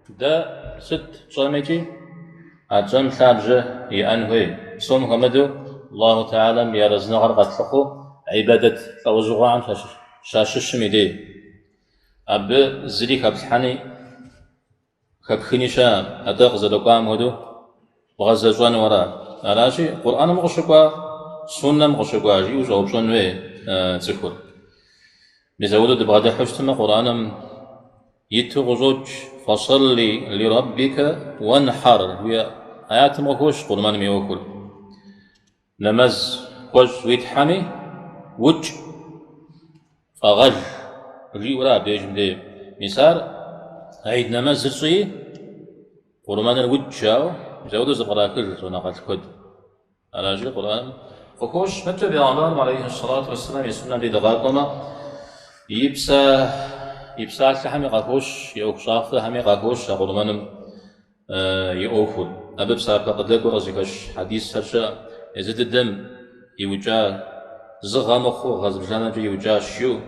ده ست صامتي أجمع ثابجة يأنوي صوم غمدو الله تعالى يرزنا غرقة لقو عبادة توزغوا عن شاشش ميدي أب زري كبسحاني كبخنيشا أدق زدقام هدو وغزجوان ورا أراشي قرآن مغشقوا سنة مغشقوا جي وجوبشون وي تذكر بزودو دبغادي حشتما قرآنم يتغزوج فصلي لربك وانحر هي آيات مغوش قرآن ميوكل نمز خوش ويتحمي وج فغج ري ورا بيجم دي مسار عيد نمز زرصي قرآن الوج شاو زودو زبراكل ونقل كد على جي قرآن فكوش متى بيعمل عليه الصلاة والسلام يسمنا دي دغاقما يبسا حمي قاكوش يوكشاف حمي قاكوش قرآن يوفل أبب سابقا قد لكو رزيكش حديث هرشا يزيد الدم يوجا زغا مخو غزبجانا جو يوجا شيو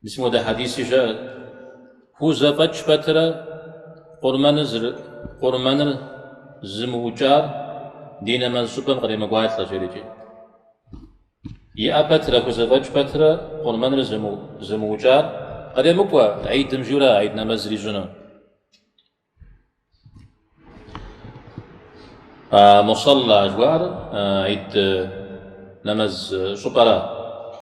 بسمو ده حديثي جاء هو زفتش بترا قرمان زموجار دينا من سبن قريم قواعد لجريجي يا بترا هو زفتش بترا قرمان زموجار قريم قوا عيد مجورا عيد نمزري جنو مصلى أجوار عيد نمز شبرا